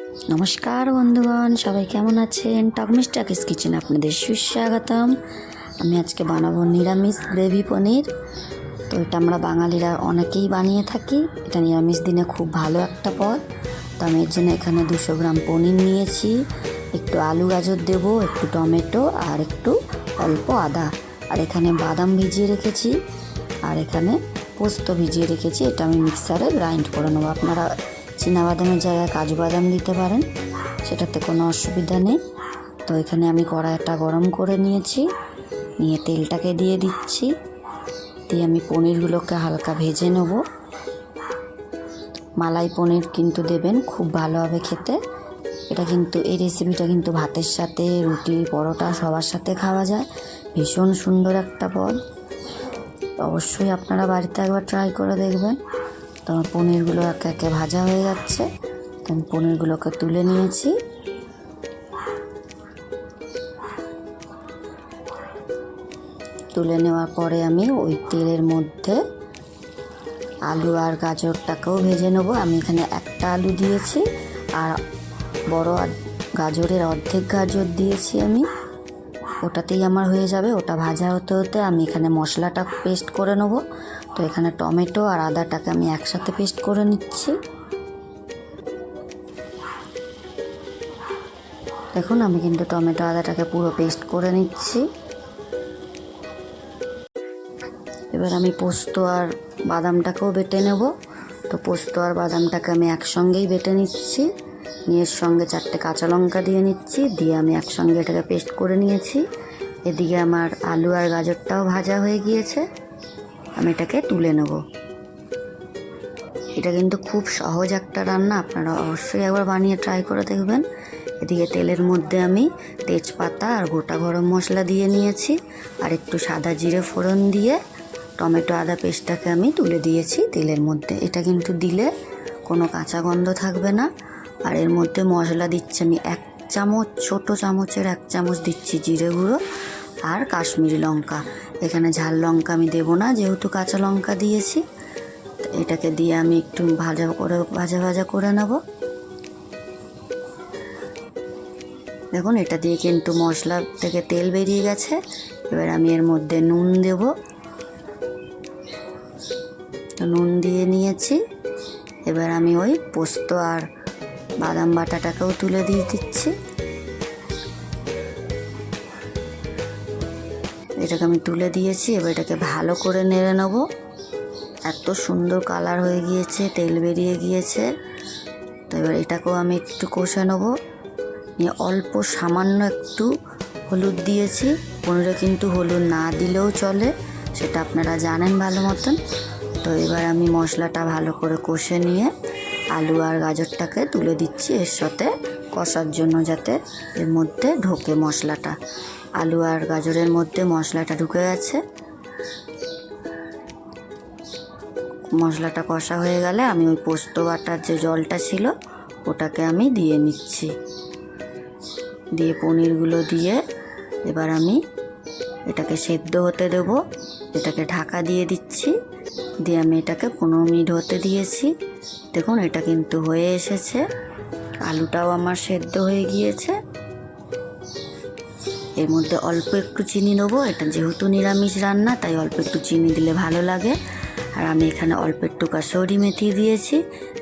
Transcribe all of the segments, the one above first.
নমস্কার বন্ধুগণ, সবাই কেমন আছেন? টকমিস্টাকিস কিচেন আপনাদের সুস্বাগতম। আমি আজকে বানাবো নিরামিষ গ্রেভি পনির। তো এটা আমরা বাঙালিরা অনেকেই বানিয়ে থাকি। এটা নিরামিষ দিনে খুব ভালো একটা পদ। তো আমি এর জন্য এখানে 200 গ্রাম পনির নিয়েছি, একটু আলু গাজর দেবো, একটু টমেটো আর একটু অল্প আদা। আর এখানে বাদাম ভিজিয়ে রেখেছি, আর এখানে পোস্ত ভিজিয়ে রেখেছি। এটা আমি মিক্সারে গ্রাইন্ড করে নেবো। আপনারা চীনাবাদামের জায়গায় কাজু বাদাম দিতে পারেন, সেটাতে কোনো অসুবিধা নেই। তো এখানে আমি কড়াইটা গরম করে নিয়েছি, নিয়ে তেলটাকে দিয়ে দিচ্ছি। দিয়ে আমি পনিরগুলোকে হালকা ভেজে নেব। মালাই পনির কিন্তু দেবেন, খুব ভালো হবে খেতে। এটা কিন্তু এই রেসিপিটা কিন্তু ভাতের সাথে, রুটি, পরোটা সবার সাথে খাওয়া যায়। ভীষণ সুন্দর একটা পদ। অবশ্যই আপনারা বাড়িতে একবার ট্রাই করে দেখবেন। তো আমার পনিরগুলো একে একে ভাজা হয়ে যাচ্ছে। তো আমি পনিরগুলোকে তুলে নিয়েছি। তুলে নেওয়ার পরে আমি ওই তেলের মধ্যে আলু আর গাজরটাকেও ভেজে নেব। আমি এখানে একটা আলু দিয়েছি, আর বড় গাজরের অর্ধেক গাজর দিয়েছি আমি। ওটাতেই আমার হয়ে যাবে। ওটা ভাজা হতে হতে আমি এখানে মশলাটা পেস্ট করে নেব। তো এখানে টমেটো আর আদাটাকে আমি একসাথে পেস্ট করে নিচ্ছি। দেখুন, আমি কিন্তু টমেটো আদাটাকে পুরো পেস্ট করে নিচ্ছি। এবার আমি পোস্ত আর বাদামটাকেও বেটে নেব। তো পোস্ত আর বাদামটাকে আমি একসঙ্গেই বেটে নিচ্ছি। নিয়ে এর সঙ্গে 4টে কাঁচা লঙ্কা দিয়ে নিচ্ছি। দিয়ে আমি একসঙ্গে এটাকে পেস্ট করে নিয়েছি। এদিকে আমার আলু আর গাজরটাও ভাজা হয়ে গিয়েছে। আমি এটাকে তুলে নেব। এটা কিন্তু খুব সহজ একটা রান্না, আপনারা অবশ্যই একবার বানিয়ে ট্রাই করে দেখবেন। এদিকে তেলের মধ্যে আমি তেজপাতা আর গোটা গরম মশলা দিয়ে নিয়েছি, আর একটু সাদা জিরে ফোড়ন দিয়ে টমেটো আদা পেস্টটাকে আমি তুলে দিয়েছি তেলের মধ্যে। এটা কিন্তু দিলে কোনো কাঁচা গন্ধ থাকবে না। আর এর মধ্যে মশলা দিচ্ছি আমি 1 চামচ, ছোটো চামচের 1 চামচ দিচ্ছি জিরে গুঁড়ো আর কাশ্মীরি লঙ্কা। এখানে ঝাল লঙ্কা আমি দেবো না, যেহেতু কাঁচা লঙ্কা দিয়েছি। এটাকে দিয়ে আমি একটু ভাজা করে নেব। দেখুন, এটা দিয়ে কিন্তু মশলা থেকে তেল বেরিয়ে গেছে। এবার আমি এর মধ্যে নুন দেব। তো নুন দিয়ে নিয়েছি। এবার আমি ওই পোস্ত আর বাদাম বাটাটাকেও তুলে দিয়ে দিচ্ছি। এটাকে আমি তুলে দিয়েছি। এবার এটাকে ভালো করে নেড়ে নেব। এত সুন্দর কালার হয়ে গিয়েছে, তেল বেরিয়ে গিয়েছে। তো এবার এটাকেও আমি একটু কষে নেব। নিয়ে অল্প সামান্য একটু হলুদ দিয়েছি। পনিরে কিন্তু হলুদ না দিলেও চলে, সেটা আপনারা জানেন ভালো মতন। তো এবার আমি মশলাটা ভালো করে কষে নিয়ে আলু আর গাজরটাকে তুলে দিচ্ছি এর সাথে কষার জন্য, যাতে এর মধ্যে ঢোকে মশলাটা। আলু আর গাজরের মধ্যে মশলাটা ঢুকে গেছে। মশলাটা কষা হয়ে গেলে আমি ওই পোস্ত বাটার যে জলটা ছিল ওটাকে আমি দিয়ে নিচ্ছি। দিয়ে পনিরগুলো দিয়ে এবার আমি এটাকে সেদ্ধ হতে দেব। এটাকে ঢাকা দিয়ে দিচ্ছি। দিয়ে আমি এটাকে 15 মিনিট হতে দিয়েছি। দেখুন, এটা কিন্তু হয়ে এসেছে। আলুটাও আমার সেদ্ধ হয়ে গিয়েছে। এর মধ্যে অল্প একটু চিনি দেবো। এটা যেহেতু নিরামিষ রান্না, তাই অল্প একটু চিনি দিলে ভালো লাগে। আর আমি এখানে অল্প একটু কাসুরি মেথি দিয়েছি,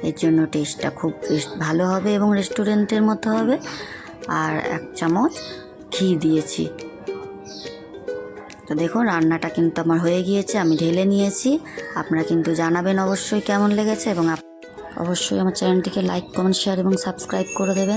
এর জন্য টেস্টটা খুব ভালো হবে এবং রেস্টুরেন্টের মতো হবে। আর 1 চামচ ঘি দিয়েছি। তো দেখুন, রান্নাটা কিন্তু আমার হয়ে গিয়েছে। আমি ঢেলে নিয়েছি। আপনারা কিন্তু জানাবেন অবশ্যই কেমন লেগেছে, এবং অবশ্যই আমার চ্যানেলটিকে লাইক, কমেন্ট, শেয়ার এবং সাবস্ক্রাইব করে দেবেন।